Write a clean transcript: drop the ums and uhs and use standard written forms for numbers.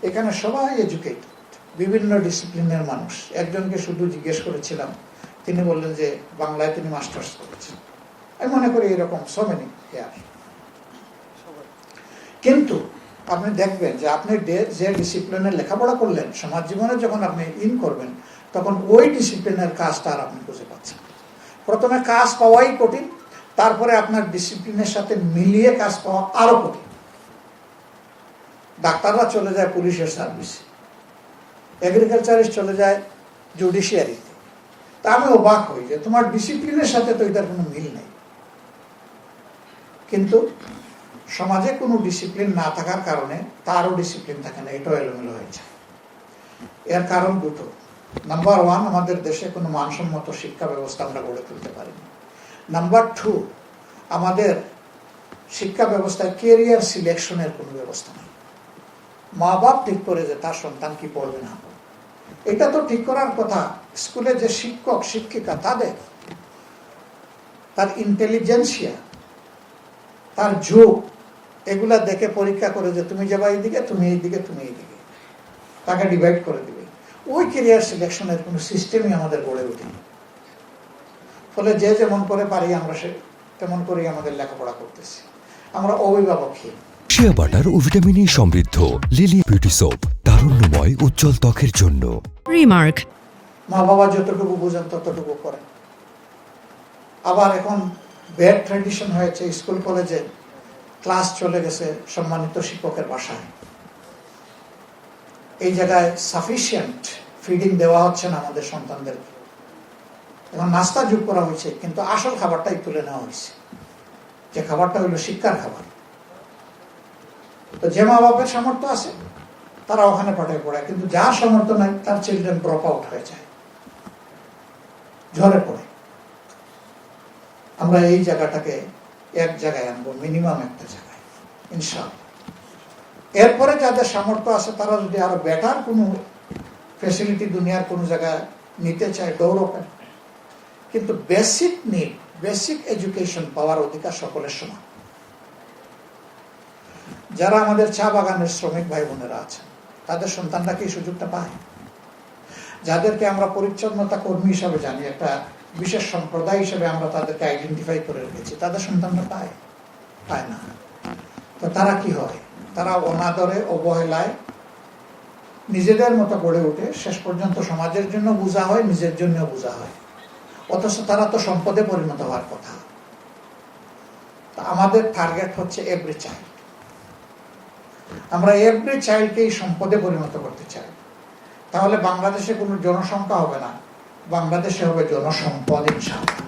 এখানে সবাই এডুকেটেড, বিভিন্ন ডিসিপ্লিনের মানুষ। একজনকে শুধু জিজ্ঞেস করেছিলাম, তিনি বললেন যে বাংলায় তিনি মাস্টার্স করেছেন। আমি মনে করি এরকম সো মেনি হেয়ার। কিন্তু আপনি দেখবেন যে আপনি যে ডিসিপ্লিনের লেখাপড়া করলেন, সমাজ জীবনে যখন আপনি করবেন, তখন ওই ডিসিপ্লিনের কাজটা আর আপনি খুঁজে পাচ্ছেন। প্রথমে কাজ পাওয়াই কঠিন, তারপরে আপনার ডিসিপ্লিনের সাথে মিলিয়ে কাজ পাওয়া আরো কঠিন। ডাক্তাররা চলে যায় পুলিশের সার্ভিসে, এগ্রিকালচারিস্ট চলে যায় জুডিশিয়ারিতে। তা আমি অবাক হই যে তোমার ডিসিপ্লিনের সাথে তো এটার কোনো মিল নেই। কিন্তু সমাজে কোনো ডিসিপ্লিন না থাকার কারণে তারও ডিসিপ্লিন থাকে না, এটাও এলোমেলো হয়ে যায়। এর কারণ দুটো। নাম্বার 1, আমাদের দেশে কোনো মানসম্মত শিক্ষা ব্যবস্থা আমরা গড়ে তুলতে পারিনি। নাম্বার 2, আমাদের শিক্ষা ব্যবস্থায় কেরিয়ার সিলেকশনের কোনো ব্যবস্থা নেই। মা বাপ ঠিক করে যে তার সন্তান কি পড়বে না পড়বে, এটা তো ঠিক করার কথা স্কুলে যে শিক্ষক শিক্ষিকা তার ইন্টেলিজেন্সিয়া, তার ঝোঁক, এগুলা দেখে পরীক্ষা করে যে তুমি যাবা এইদিকে, তুমি এইদিকে, তুমি এইদিকে, তাকে ডিভাইড করে দিবে। ওই কেরিয়ার সিলেকশনের কোনো সিস্টেমই আমাদের গড়ে ওঠেনি। ফলে যে যেমন করে পারি আমরা তেমন করেই আমাদের লেখাপড়া করতেছি। আমরা অভিভাবকহীন। শিয়া বাটার ও ভিটামিন ই সমৃদ্ধ লিলি বিউটি সোপ, তারুণ্যময় উজ্জ্বল ত্বকের জন্য। রিমার্ক, মা বাবা যতটুকু বুঝেন ততটুকু করেন। আবার এখন ব্যাড ট্র্যাডিশন হয়েছে, স্কুল কলেজে ক্লাস চলে গেছে সম্মানিত শিক্ষকের বাসায়। এই জায়গায় সাফিসিয়েন্ট ফিডিং দেওয়া হচ্ছে না আমাদের সন্তানদেরকে। এখন নাস্তা যোগ করা হয়েছে, কিন্তু আসল খাবারটাই তুলে নেওয়া হয়েছে, যে খাবারটা হলো শিক্ষার খাবার। তো যে মা বাপের সামর্থ্য আছে তারা ওখানে পাঠায় পড়ায়, কিন্তু যার সামর্থ্য নাই তার চিলড্রেন ড্রপ আউট হয়ে যায়, ঝরে পড়ে। আমরা এই জায়গাটাকে এক জায়গায় আনবো, মিনিমাম একটা জায়গায় ইনশাআল্লাহ। এরপরে যাদের সামর্থ্য আছে তারা যদি আরো বেটার কোনো ফ্যাসিলিটি দুনিয়ার কোনো জায়গায় নিতে চায়, গৌরবের। কিন্তু বেসিক নিড, বেসিক এডুকেশন পাওয়ার অধিকার সকলের সমান। যারা আমাদের চা বাগানের শ্রমিক ভাই বোনেরা আছেন, তাদের সন্তানরা কি সুযোগটা পায়? যাদেরকে আমরা পরিচ্ছন্নতা কর্মী হিসাবে জানি, একটা বিশেষ সম্প্রদায় হিসেবে আমরা তাদেরকে আইডেন্টিফাই করে রেখেছি, তাদের সন্তানরা পায় না। তো তারা কি হয়? তারা অনাদরে, অবহেলায় নিজেদের মতো গড়ে উঠে শেষ পর্যন্ত সমাজের জন্য বোঝা হয়, নিজের জন্য বোঝা হয়। অথচ তারা তো সম্পদে পরিণত হওয়ার কথা। আমাদের টার্গেট হচ্ছে এভরি চাইল্ড। আমরা এভরি চাইল্ডকেই সম্পদে পরিণত করতে চাই। তাহলে বাংলাদেশে কোনো জনসংখ্যা হবে না, বাংলাদেশে হবে জনসম্পদ ইনশাআল্লাহ।